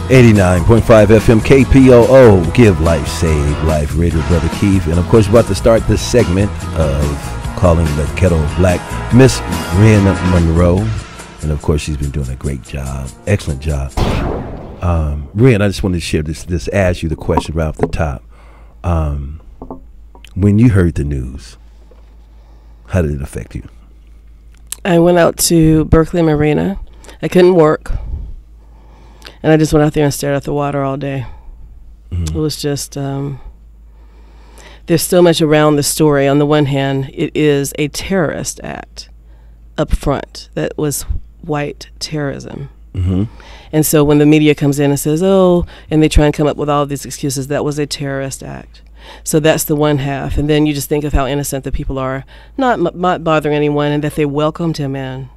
89.5 FM KPOO, Give Life, Save Life, Radio Brother Keith. And of course, we're about to start this segment of calling the kettle black, Miss Wryn Monroe. And of course, she's been doing a great job, excellent job. Wryn, I just wanted to share this, ask you the question right off the top. When you heard the news, how did it affect you? I went out to Berkeley Marina. I couldn't work. And I just went out there and stared at the water all day. Mm-hmm. It was just, there's so much around the story. On the one hand, it is a terrorist act up front that was white terrorism. Mm-hmm. And so when the media comes in and says, oh, and they try and come up with all these excuses, that was a terrorist act. So that's the one half. And then you just think of how innocent the people are, not bothering anyone, and that they welcomed him in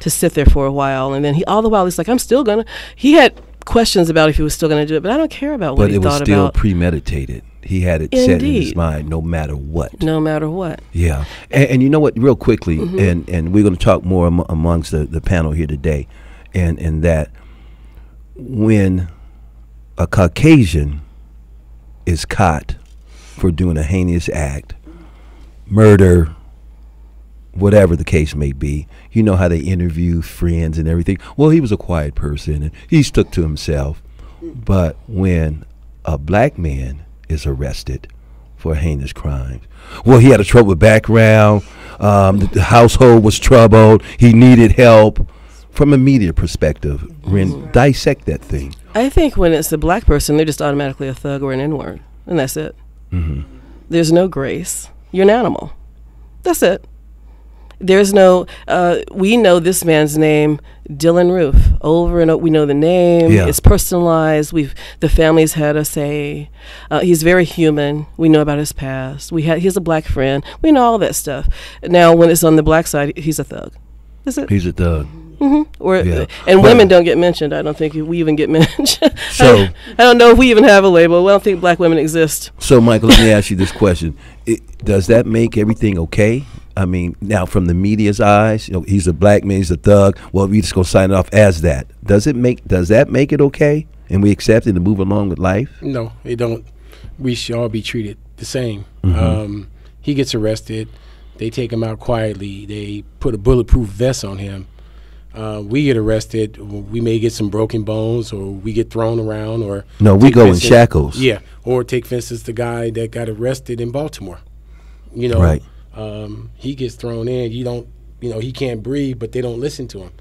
to sit there for a while. And then all the while he's like, I'm still gonna. He had questions about if he was still gonna do it, but I don't care about what he thought about. But it was still premeditated. He had it set in his mind, no matter what. No matter what. Yeah. And you know what, real quickly, mm-hmm. and we're going to talk more amongst the panel here today, and that when a Caucasian is caught for doing a heinous act, murder, whatever the case may be, you know how they interview friends and everything. Well, he was a quiet person and he stuck to himself. But when a black man is arrested for heinous crimes, well, he had a troubled background, the household was troubled, he needed help. From a media perspective, Wryn, dissect that thing. I think when it's a black person, they're just automatically a thug or an N-word, and that's it. Mm-hmm. There's no grace. You're an animal. That's it. There's no, we know this man's name, Dylan Roof, over and over. We know the name. Yeah. It's personalized. The family's had a say. He's very human. We know about his past. He's a black friend. We know all that stuff. Now, when it's on the black side, he's a thug. That's it. He's a thug. Mm-hmm. And women don't get mentioned. I don't think we even get mentioned. So I don't know if we even have a label. I don't think black women exist. So, Michael, let me ask you this question. Does that make everything okay? I mean, now from the media's eyes, he's a black man, he's a thug. Well, we just gonna sign it off as that. Does that make it okay, and we accept it and move along with life? No, it don't. We should all be treated the same. Mm-hmm. He gets arrested. They take him out quietly. They put a bulletproof vest on him. We get arrested. We may get some broken bones, or we get thrown around, or we go in shackles. Yeah, or take, for instance, the guy that got arrested in Baltimore. Right. He gets thrown in. He can't breathe, but they don't listen to him.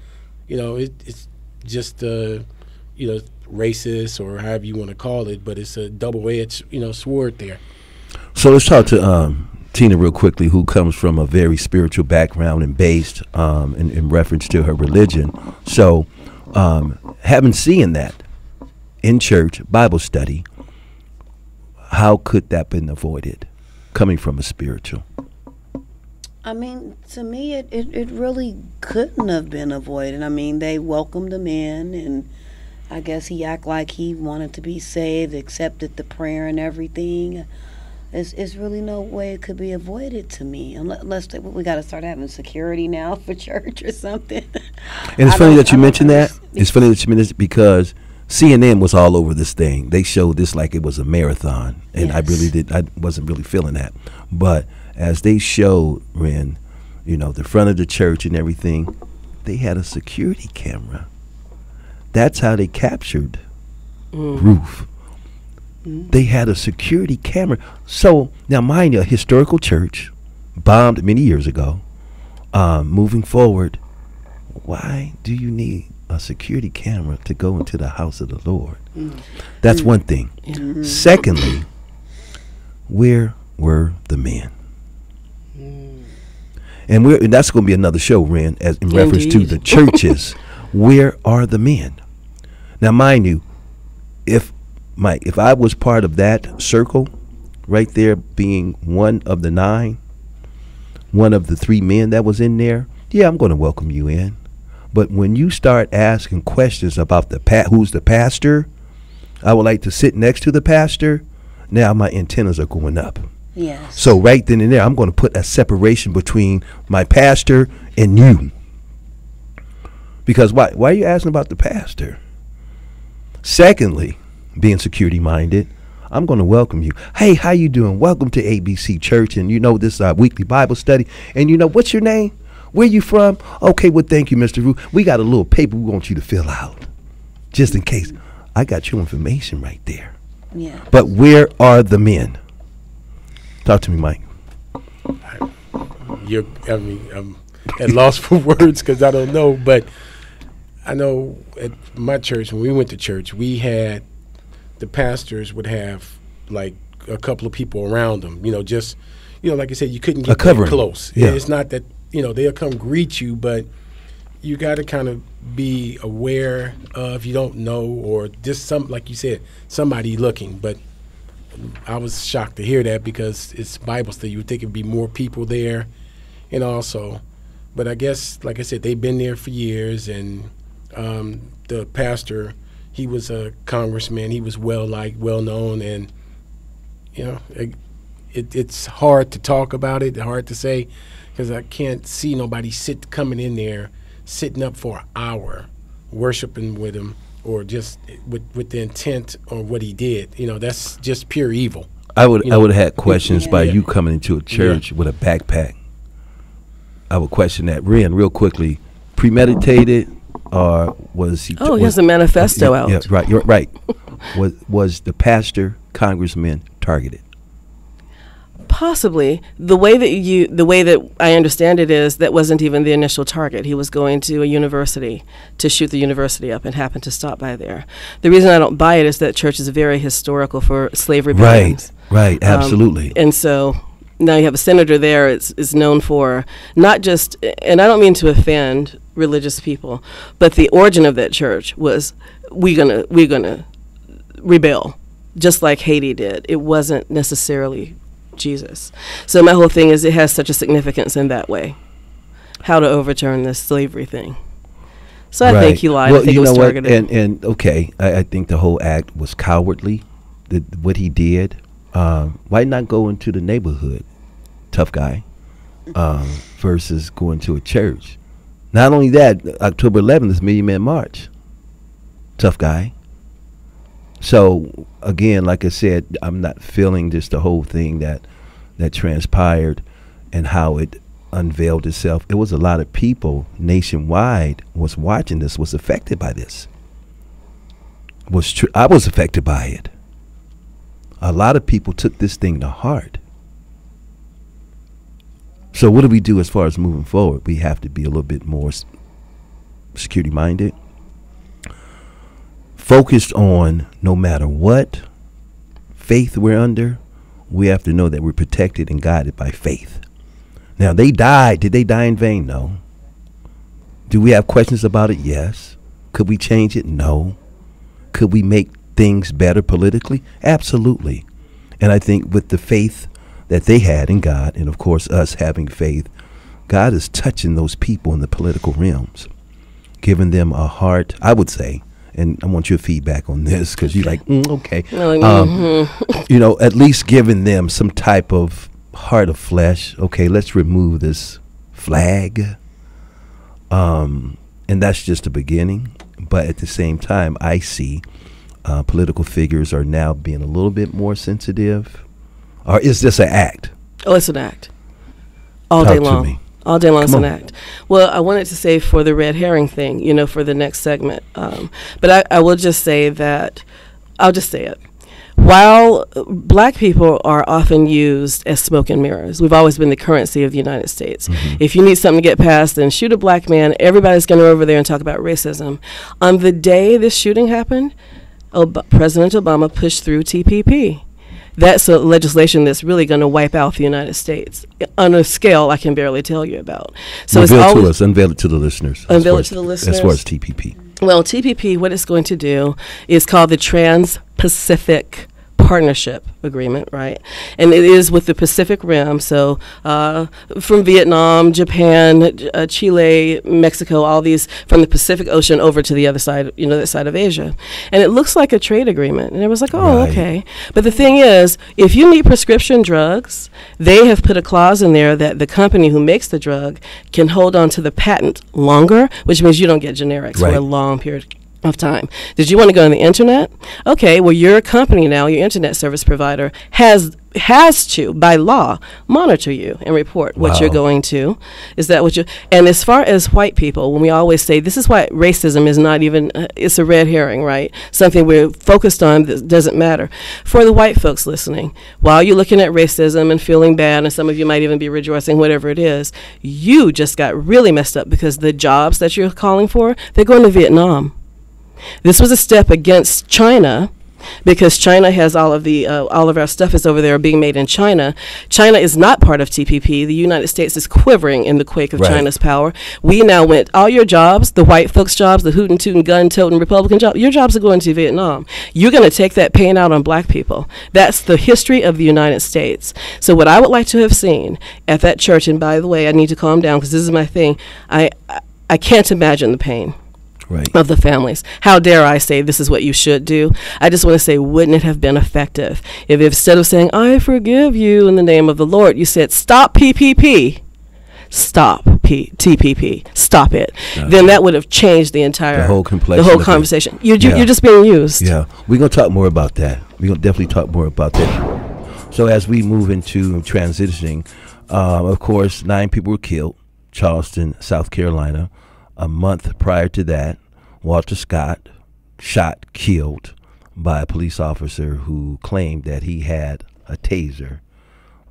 It's just racist, or however you want to call it, but it's a double-edged sword there. So let's talk to Tina real quickly, who comes from a very spiritual background and based in reference to her religion. So having seen that in church, Bible study, how could that been avoided coming from a spiritual? I mean, to me, it really couldn't have been avoided. I mean, they welcomed him in, and I guess he acted like he wanted to be saved, accepted the prayer and everything. It's really no way it could be avoided to me, unless we got to start having security now for church or something. And it's funny that you mentioned that. It's funny that you mentioned it because CNN was all over this thing. They showed this like it was a marathon, and yes. I wasn't really feeling that. But as they showed, Wryn, the front of the church and everything, they had a security camera. That's how they captured Roof. They had a security camera. So now, mind you, a historical church bombed many years ago. Moving forward, why do you need a security camera to go into the house of the Lord? That's one thing. Mm-hmm. Secondly, where were the men? And that's going to be another show, Wryn, in reference to the churches. Where are the men? Now, mind you, if I was part of that circle, right there, being one of the 9, one of the 3 men that was in there, I'm going to welcome you in. But when you start asking questions about who's the pastor, I would like to sit next to the pastor, now my antennas are going up. Yes. So right then and there, I'm going to put a separation between my pastor and you. Because why are you asking about the pastor? Secondly, being security minded, I'm going to welcome you. Hey, how you doing? Welcome to ABC Church, and this is our weekly Bible study. And what's your name? Where you from? Okay, well, thank you, Mr. Rue. We got a little paper we want you to fill out, just in case. I got your information right there. Yeah. But where are the men? Talk to me, Mike. I'm at loss for words because I don't know, but I know at my church, when we went to church, we had the pastors would have like a couple of people around them, just, like I said, you couldn't get that close. Yeah. It's not that, they'll come greet you, but you got to kind of be aware of, you don't know, or just like you said, somebody looking. But I was shocked to hear that because it's Bible study. You would think it'd be more people there, also. But I guess, like I said, they've been there for years, and the pastor, he was a congressman. He was well-liked, well-known, and, it's hard to talk about it, hard to say, because I can't see nobody coming in there, sitting up for an hour, worshiping with him, or just with the intent on what he did. That's just pure evil. I would have had questions by you coming into a church with a backpack. I would question that. Wryn, real quickly, premeditated, or was he? He has a manifesto out. Yeah, right. You're right. was the pastor, congressman targeted? Possibly. The way that I understand it is that wasn't even the initial target. He was going to a university to shoot the university up and happened to stop by there. The reason I don't buy it is that church is very historical for slave rebellions. Right, absolutely. And so now you have a senator there is known for not just, and I don't mean to offend religious people, but the origin of that church was we're gonna rebel, just like Haiti did. It wasn't necessarily Jesus. So my whole thing is it has such a significance in that way, how to overturn this slavery thing. So I think he lied. Well, I think it was targeted. And okay, I think the whole act was cowardly, what he did. Why not go into the neighborhood, tough guy, versus going to a church? Not only that, October 11th is Million Man March. Tough guy. So again, like I said, I'm not feeling just the whole thing that transpired and how it unveiled itself. It was a lot of people nationwide was watching this, was affected by this. I was affected by it. A lot of people took this thing to heart. So what do we do as far as moving forward? We have to be a little bit more security minded. Focused on no matter what faith we're under, we have to know that we're protected and guided by faith. Now, they died. Did they die in vain? No. Do we have questions about it? Yes. Could we change it? No. Could we make things better politically? Absolutely. And I think with the faith that they had in God, and of course us having faith, God is touching those people in the political realms, giving them a heart, I would say, and I want your feedback on this because you're like, okay. At least giving them some type of heart of flesh. Okay, let's remove this flag. And that's just the beginning. But at the same time, I see political figures are now being a little bit more sensitive. Or is this an act? Oh, it's an act. All day long. All day long it's an act. Well, I wanted to say for the red herring thing, for the next segment. But I will just say that, I'll just say it. While black people are often used as smoke and mirrors, we've always been the currency of the United States. Mm-hmm. If you need something to get past, then shoot a black man. Everybody's going to go over there and talk about racism. On the day this shooting happened, President Obama pushed through TPP. That's a legislation that's really going to wipe out the United States on a scale I can barely tell you about. So unveil it to the listeners. Unveil it to the listeners. As far as TPP. Well, TPP, what it's going to do is called the Trans-Pacific Partnership Agreement, right? And it is with the Pacific Rim, so from Vietnam, Japan, Chile, Mexico, all these from the Pacific Ocean over to the other side, that side of Asia. And it looks like a trade agreement. And it was like, okay. But the thing is, if you need prescription drugs, they have put a clause in there that the company who makes the drug can hold on to the patent longer, which means you don't get generics for a long period of time. Did you want to go on the internet? Okay, well, your company now, your internet service provider, has to, by law, monitor you and report what you're going to. Is that what you? And as far as white people, when we always say this is why racism is not even, it's a red herring, right? Something we're focused on that doesn't matter. For the white folks listening, while you're looking at racism and feeling bad, and some of you might even be rejoicing, whatever it is, you just got really messed up because the jobs that you're calling for, they're going to Vietnam. This was a step against China, because China has all of our stuff is over there being made in China. China is not part of TPP. The United States is quivering in the quake of China's power. We now went, all your jobs, the white folks' jobs, the hootin' tootin' gun toting Republican jobs, your jobs are going to Vietnam. You're going to take that pain out on black people. That's the history of the United States. So what I would like to have seen at that church, and by the way, I need to calm down because this is my thing. I can't imagine the pain. Of the families. How dare I say this is what you should do? I just want to say, wouldn't it have been effective if instead of saying, I forgive you in the name of the Lord, you said, stop PPP. Stop TPP. Stop it. Then that would have changed the entire, the whole conversation. You're just being used. Yeah. We're going to talk more about that. We're going to definitely talk more about that. So as we move into transitioning, of course, 9 people were killed, Charleston, South Carolina. A month prior to that, Walter Scott shot, killed by a police officer who claimed that he had a taser,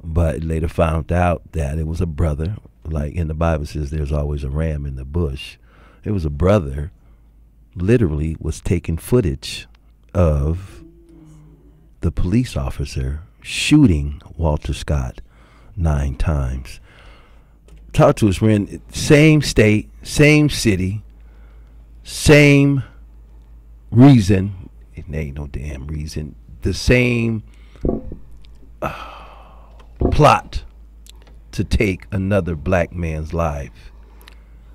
but later found out that it was a brother. Like in the Bible says, there's always a ram in the bush. It was a brother, literally was taking footage of the police officer shooting Walter Scott 9 times. Talk to us, Wryn. Same state, same city, same reason. It ain't no damn reason. The same plot to take another black man's life.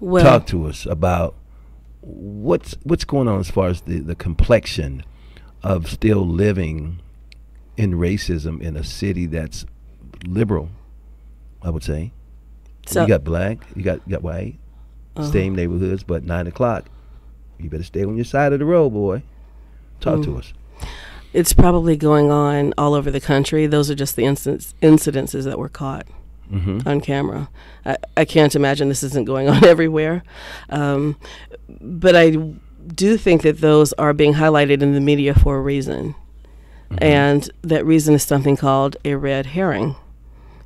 Well, talk to us about what's going on as far as the complexion of still living in racism in a city that's liberal, I would say. So you got black, you got white, same neighborhoods, but 9 o'clock, you better stay on your side of the road, boy. Talk to us. It's probably going on all over the country. Those are just the incidences that were caught on camera. I can't imagine this isn't going on everywhere. But I do think that those are being highlighted in the media for a reason. And that reason is something called a red herring.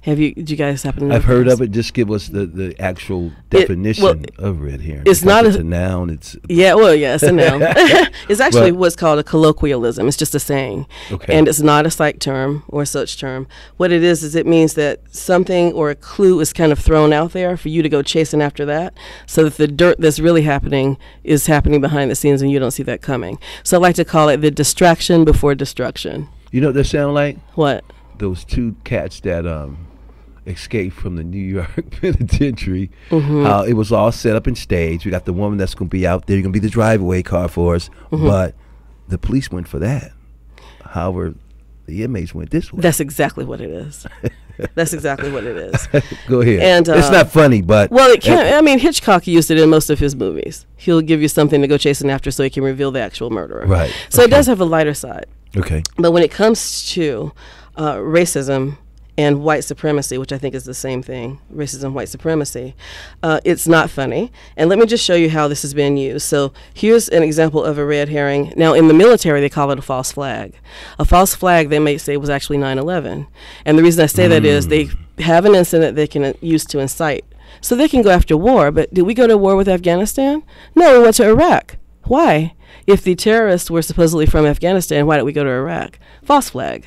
Did you guys happen to know? I've heard of it. Just give us the actual definition of red herring. It's not a noun. It's it's a noun. It's actually what's called a colloquialism. It's just a saying. Okay. And it's not a psych term or such term. What it is it means that something or a clue is kind of thrown out there for you to go chasing after that, so that the dirt that's really happening is happening behind the scenes and you don't see that coming. So I like to call it the distraction before destruction. You know what that sound like? What? Those 2 cats that escaped from the New York penitentiary. How it was all set up and staged. We got the woman that's going to be out there. You're going to be the driveway car for us. But the police went for that. However, the inmates went this way. That's exactly what it is. That's exactly what it is. Go ahead. And it's not funny, but well, it can't. I mean, Hitchcock used it in most of his movies. He'll give you something to go chasing after so he can reveal the actual murderer. Right. So it does have a lighter side. Okay. But when it comes to racism and white supremacy, which I think is the same thing, racism, white supremacy, it's not funny. And let me just show you how this has been used. So here's an example of a red herring. Now, in the military, they call it a false flag. A false flag, they may say, was actually 9/11. And the reason I say that is they have an incident they can use to incite. So they can go after war, but did we go to war with Afghanistan? No, we went to Iraq. Why? If the terrorists were supposedly from Afghanistan, why did we go to Iraq? False flag.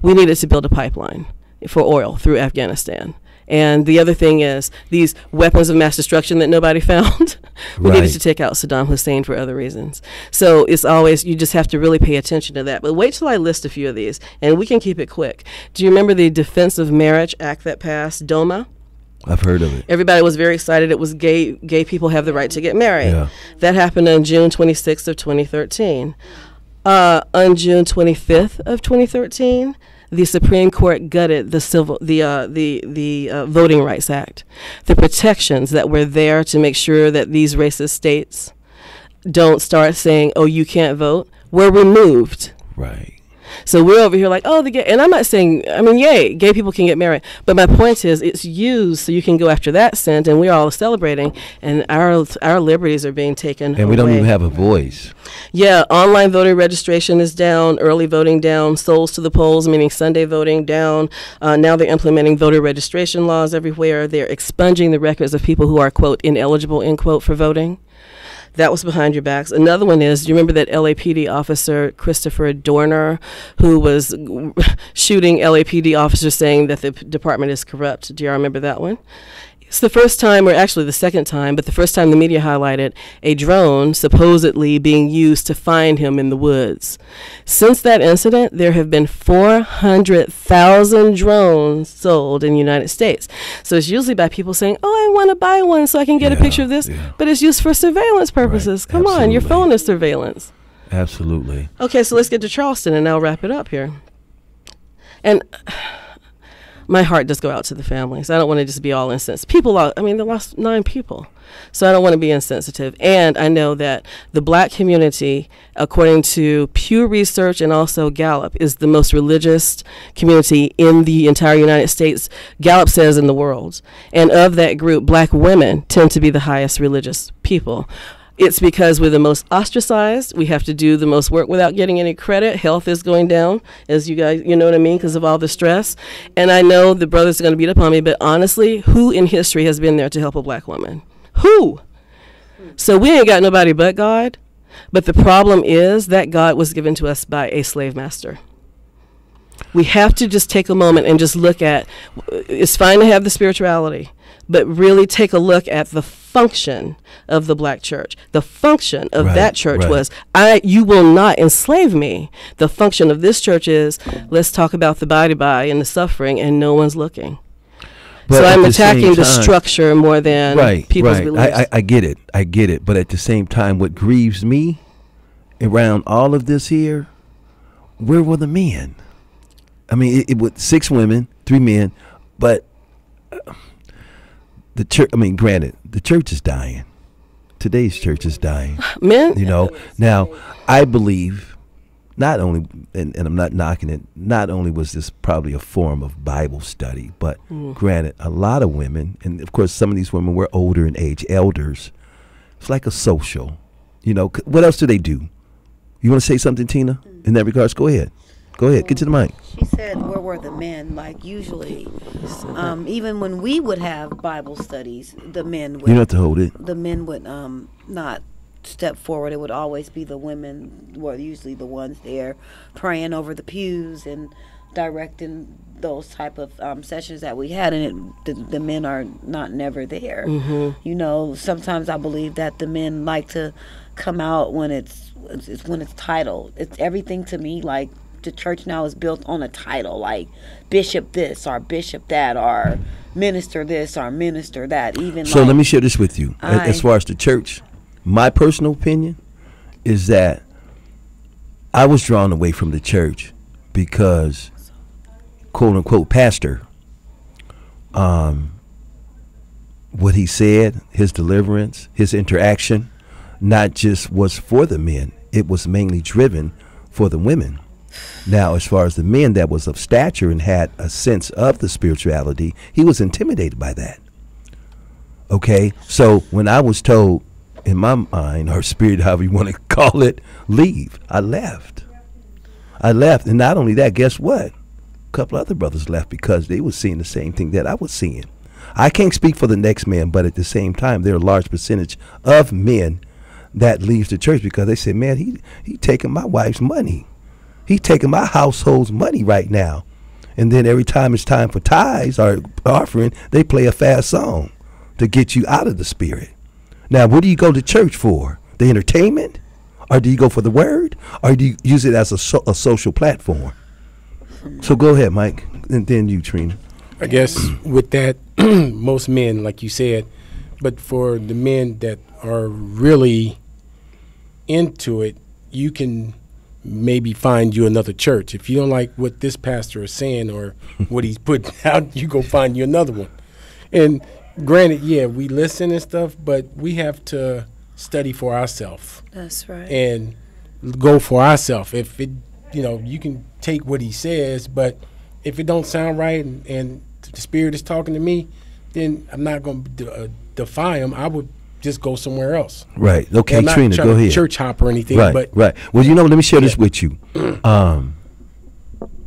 We needed to build a pipeline for oil through Afghanistan. And the other thing is these weapons of mass destruction that nobody found. We needed to take out Saddam Hussein for other reasons. So it's always, you just have to really pay attention to that. But wait till I list a few of these, and we can keep it quick. Do you remember the Defense of Marriage Act that passed, DOMA? I've heard of it. Everybody was very excited. It was gay people have the right to get married. Yeah. That happened on June 26th of 2013. On June 25th of 2013, the Supreme Court gutted the Voting Rights Act, the protections that were there to make sure that these racist states don't start saying, oh, you can't vote, we're removed. Right. So we're over here like, oh, the gay, and I'm not saying, I mean, yay, gay people can get married. But my point is, it's used so you can go after that sin, and we're all celebrating, and our liberties are being taken And we don't even have a voice. Yeah, online voter registration is down, early voting down, souls to the polls, meaning Sunday voting down. Now they're implementing voter registration laws everywhere. They're expunging the records of people who are, quote, ineligible, end quote, for voting. That was behind your backs. Another one is, do you remember that LAPD officer, Christopher Dorner, who was shooting LAPD officers saying that the department is corrupt? Do you remember that one? It's the first time, or actually the second time, but the first time the media highlighted a drone supposedly being used to find him in the woods. Since that incident, there have been 400,000 drones sold in the United States. So it's usually by people saying, oh, I want to buy one so I can get a picture of this, but it's used for surveillance purposes. Come on, your phone is surveillance. Absolutely. Okay, so let's get to Charleston and I'll wrap it up here. And my heart does go out to the families. I don't want to just be all insensitive. They lost 9 people. So I don't want to be insensitive. And I know that the black community, according to Pew Research and also Gallup, is the most religious community in the entire United States. Gallup says in the world. And of that group, black women tend to be the highest religious people. It's because we're the most ostracized. We have to do the most work without getting any credit. Health is going down, as you guys, you know what I mean, because of all the stress. And I know the brothers are going to beat up on me, but honestly, who in history has been there to help a black woman? Who? So we ain't got nobody but God. But the problem is that God was given to us by a slave master. We have to just take a moment and just look at, it's fine to have the spirituality, but really take a look at the function of the black church. The function of that church was, you will not enslave me. The function of this church is, let's talk about the body and the suffering, and no one's looking. But so I'm attacking the structure more than people's beliefs. I get it. But at the same time, what grieves me around all of this here, where were the men? I mean, it was 6 women, 3 men, but the church, granted, the church is dying. Today's church is dying. Men? Now, I believe, not only, and I'm not knocking it, not only was this probably a form of Bible study, but granted, a lot of women, and of course some of these women were older in age, elders, it's like a social. What else do they do? You want to say something, Tina, in that regards? Go ahead. Get to the mic. She said, where were the men? Like, usually, even when we would have Bible studies, the men would... You don't have to hold it. The men would not step forward. It would always be the women were usually the ones there praying over the pews and directing those type of sessions that we had, and the men are never there. Sometimes I believe that the men like to come out when it's titled. It's everything to me, like, the church now is built on a title, like bishop this or bishop that or minister this or minister that. So let me share this with you. As far as the church, my personal opinion is that I was drawn away from the church because, quote unquote, pastor, what he said, his deliverance, his interaction, not just was for the men, it was mainly driven for the women. Now, as far as the men that was of stature and had a sense of the spirituality, he was intimidated by that. Okay, so when I was told, in my mind, or spirit, however you want to call it, leave, I left. And not only that, guess what? A couple other brothers left because they were seeing the same thing that I was seeing. I can't speak for the next man, but at the same time, there are a large percentage of men that leaves the church because they say, man, he taking my wife's money. He taking my household's money right now. And then every time it's time for tithes or offering, they play a fast song to get you out of the spirit. Now, what do you go to church for? The entertainment? Or do you go for the word? Or do you use it as a social platform? So go ahead, Mike, and then you, Trina. I guess with that, most men, like you said, but for the men that are really into it, you can maybe find you another church. If you don't like what this pastor is saying or what he's putting out, you go find you another one. And granted, yeah, we listen and stuff, but we have to study for ourselves. That's right. And go for ourselves. If it, you can take what he says, but if it don't sound right and the Spirit is talking to me, then I'm not going to defy him. I would just go somewhere else. Right. Okay, I'm not Trina, trying go to ahead. church hop or anything. Right, but right. Well, let me share this with you.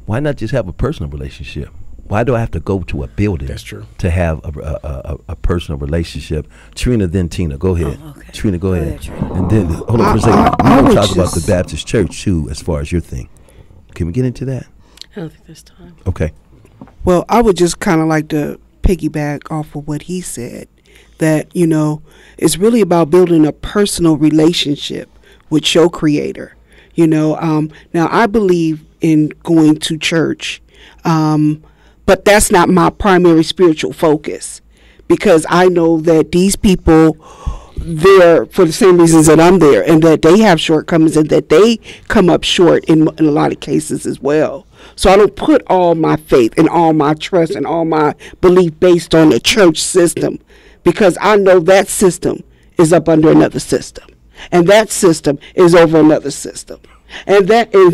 Why not just have a personal relationship? Why do I have to go to a building? That's true. To have a personal relationship? Trina, then Tina. Go ahead. Oh, okay. Trina, go ahead. Trina. And then, hold on for a second. We want to talk about the Baptist church, too, as far as your thing. Can we get into that? I don't think there's time. Okay. Well, I would just kind of like to piggyback off of what he said, that, it's really about building a personal relationship with your creator. Now I believe in going to church, but that's not my primary spiritual focus, because I know that these people, there for the same reasons that I'm there, and that they have shortcomings and that they come up short in a lot of cases as well. So I don't put all my faith and all my trust and all my belief based on the church system, because I know that system is up under another system, and that system is over another system, and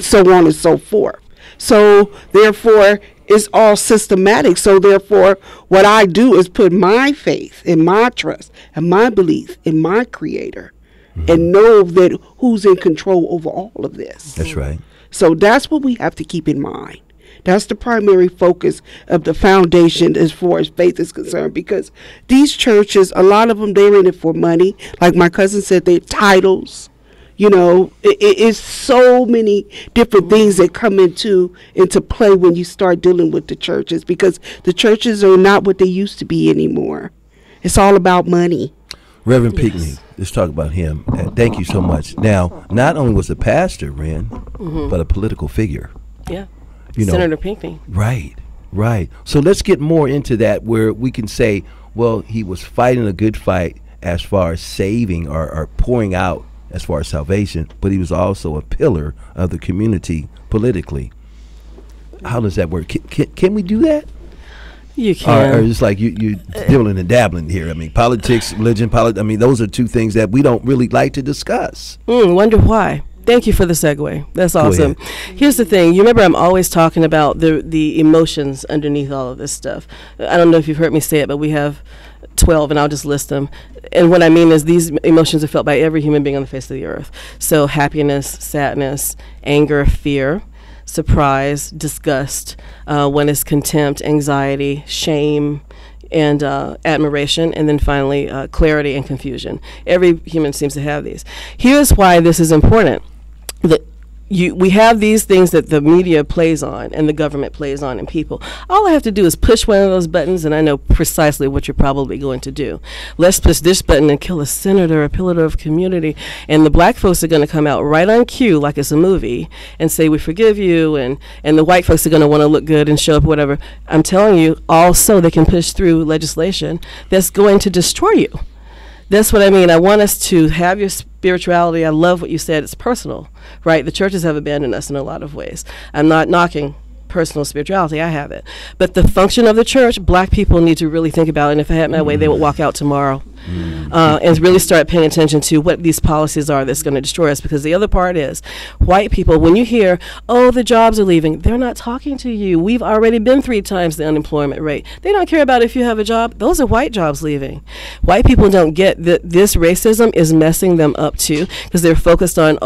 so on and so forth. So therefore, it's all systematic. So therefore, what I do is put my faith and my trust and my belief in my creator, and know that who's in control over all of this. That's right. So that's what we have to keep in mind. That's the primary focus of the foundation as far as faith is concerned, because these churches, a lot of them, they're in it for money. Like my cousin said, they're titles. It's so many different things that come into play when you start dealing with the churches, because the churches are not what they used to be anymore. It's all about money. Reverend Pinckney, let's talk about him. Thank you so much. Now, not only was a pastor, Wryn, but a political figure. Yeah. Senator Pinckney. Right. So let's get more into that, where we can say, well, he was fighting a good fight as far as saving or pouring out as far as salvation, but he was also a pillar of the community politically. How does that work? Can we do that? You can. Or it's like you dibbling and dabbling here. I mean, politics, religion, those are two things that we don't really like to discuss. Wonder why. Thank you for the segue. That's awesome. Here's the thing. You remember I'm always talking about the emotions underneath all of this stuff. I don't know if you've heard me say it, but we have 12, and I'll just list them. And what I mean is these emotions are felt by every human being on the face of the earth. So happiness, sadness, anger, fear, surprise, disgust, one is contempt, anxiety, shame, and admiration, and then finally clarity and confusion. Every human seems to have these. Here's why this is important. We have these things that the media plays on and the government plays on in people. All I have to do is push one of those buttons, and I know precisely what you're probably going to do. Let's push this button and kill a senator, a pillar of community, and the black folks are going to come out right on cue like it's a movie and say, we forgive you, and the white folks are going to want to look good and show up, whatever. I'm telling you, also they can push through legislation that's going to destroy you. That's what I mean. I want us to have your spirituality. I love what you said. It's personal, right? The churches have abandoned us in a lot of ways. I'm not knocking personal spirituality. I have it. But the function of the church, black people need to really think about it. And if I had my way, they would walk out tomorrow and really start paying attention to what these policies are that's going to destroy us. Because the other part is, white people, when you hear, oh, the jobs are leaving, they're not talking to you. We've already been 3 times the unemployment rate. They don't care about if you have a job. Those are white jobs leaving. White people don't get that this racism is messing them up too, because they're focused on,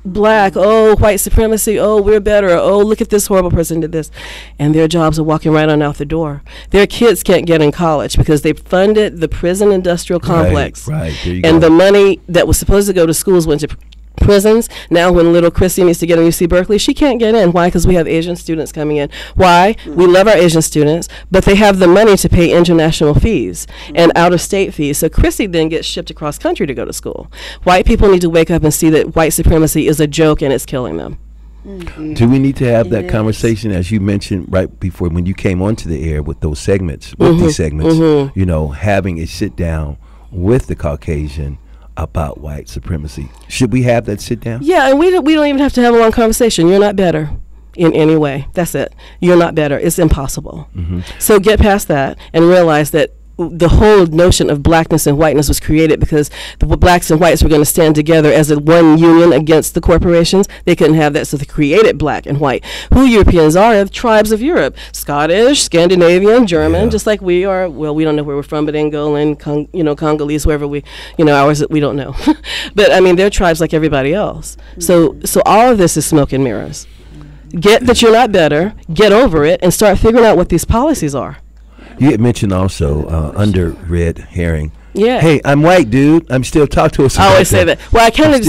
black, white supremacy, we're better, look at this horrible person did this. And their jobs are walking right on out the door. Their kids can't get in college because they funded the prison industrial complex. Right. There you and go. the money that was supposed to go to schools went to prisons. Now when little Chrissy needs to get in UC Berkeley, she can't get in. Why? Because we have Asian students coming in. Why? We love our Asian students, but they have the money to pay international fees and out-of-state fees. So Chrissy then gets shipped across country to go to school. White people need to wake up and see that white supremacy is a joke and it's killing them. Do we need to have that conversation, as you mentioned right before when you came onto the air with those segments, these segments, having a sit down with the Caucasian about white supremacy? Should we have that sit down? Yeah, and we don't even have to have a long conversation. You're not better in any way. That's it. You're not better. It's impossible. So get past that and realize that the whole notion of blackness and whiteness was created because the blacks and whites were going to stand together as a one union against the corporations. They couldn't have that, so they created black and white. Who Europeans are the tribes of Europe: Scottish, Scandinavian, German, just like we are. Well, we don't know where we're from, but Angolan, Congolese, wherever ours we don't know. But I mean, they're tribes like everybody else. So all of this is smoke and mirrors. Get that you're not better, get over it, and start figuring out what these policies are. You had mentioned also under Red Herring. Yeah. Hey, I'm white, dude. I'm still talk to us. I always say that. Well, I kind of,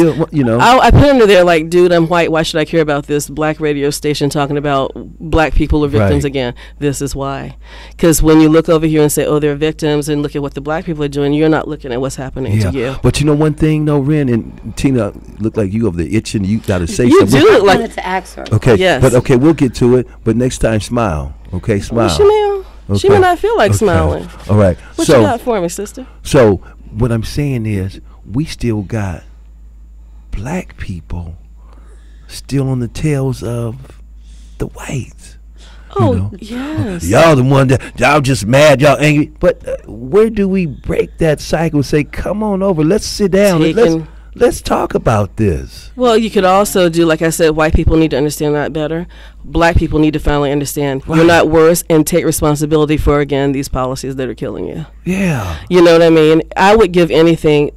I put under there like, dude, I'm white. Why should I care about this black radio station talking about black people are victims again? This is why. Because when you look over here and say, oh, they're victims, and look at what the black people are doing, you're not looking at what's happening to you. But you know one thing, though, Wryn and Tina, look like you over there itching. You got to say you something. You do I look like. wanted to ask her. Okay. Yes. But okay, we'll get to it. But next time, smile. Okay, smile. She may not feel like smiling. All right. What you got for me, sister? So what I'm saying is, we still got black people still on the tails of the whites. Oh, yes. Y'all the one that y'all just mad, y'all angry. But where do we break that cycle? Say, come on over. Let's sit down. Let's talk about this. Well, you could also do, like I said, white people need to understand that better. Black people need to finally understand you're not worse and take responsibility for, again, these policies that are killing you. Yeah. You know what I mean? I would give anything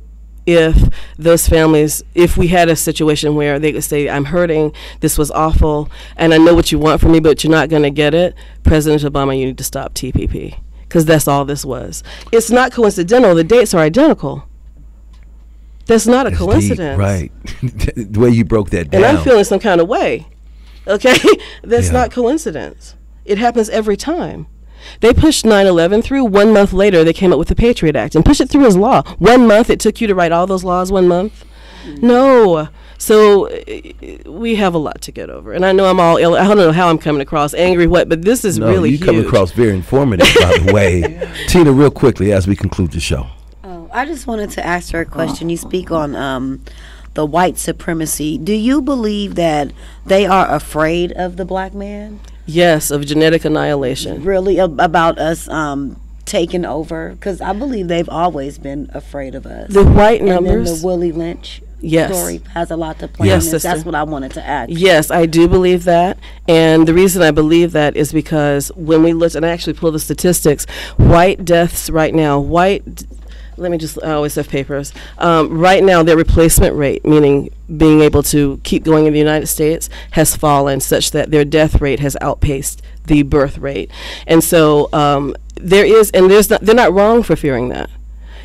if those families, if we had a situation where they could say, I'm hurting, this was awful, and I know what you want from me, but you're not going to get it. President Obama, you need to stop TPP, because that's all this was. It's not coincidental. The dates are identical. That's not a coincidence. Deep, right. The way you broke that down. And I'm feeling some kind of way. Okay? That's not coincidence. It happens every time. They pushed 9/11 through. 1 month later, they came up with the Patriot Act and pushed it through as law. 1 month, it took you to write all those laws 1 month? No. So we have a lot to get over. And I know I'm all ill. I don't know how I'm coming across angry, but this is really huge. You come across very informative, by the way. Tina, real quickly, as we conclude the show. I just wanted to ask her a question. You speak on the white supremacy. Do you believe that they are afraid of the black man? Yes, of genetic annihilation. Really, about us taking over? Because I believe they've always been afraid of us. The white numbers. And then the Willie Lynch story has a lot to play in this. That's what I wanted to ask. Yes, I do believe that. And the reason I believe that is because when we looked, and I actually pulled the statistics, white deaths right now, I always have papers. Right now, their replacement rate, meaning being able to keep going in the United States, has fallen such that their death rate has outpaced the birth rate. And so they're not wrong for fearing that.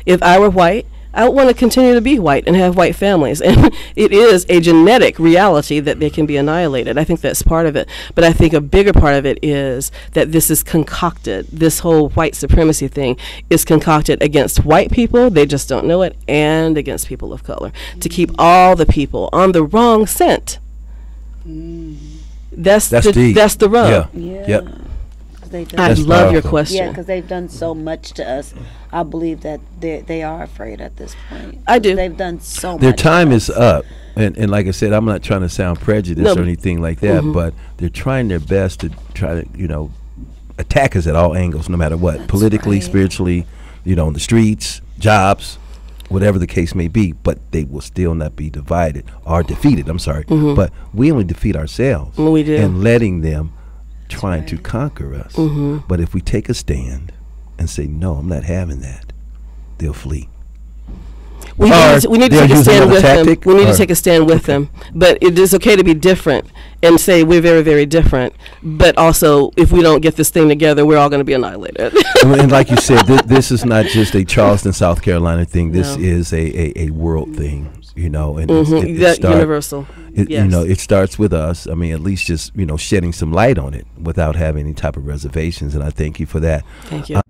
If I were white, I would want to continue to be white and have white families. And it is a genetic reality that they can be annihilated. I think that's part of it. But I think a bigger part of it is that this is concocted. This whole white supremacy thing is concocted against white people, they just don't know it, and against people of color, to keep all the people on the wrong scent. That's the rub. Yeah. Yep. I love your question. Yeah, because they've done so much to us. I believe that they are afraid at this point. I do. They've done so much. Their time is up. And like I said, I'm not trying to sound prejudiced or anything like that, but they're trying their best to try to, attack us at all angles, no matter what. Politically, spiritually, on the streets, jobs, whatever the case may be. But they will still not be divided or defeated. I'm sorry. But we only defeat ourselves. We do. And letting them trying to conquer us. But if we take a stand and say, no, I'm not having that, they'll flee. We need to take a stand with them. We need to take a stand with them. But it is okay to be different and say we're very, very different. But also, if we don't get this thing together, we're all going to be annihilated. And like you said, this is not just a Charleston, South Carolina thing. This is a world thing. And it's universal. It starts with us. I mean, at least just shedding some light on it without having any type of reservations. And I thank you for that. Thank you.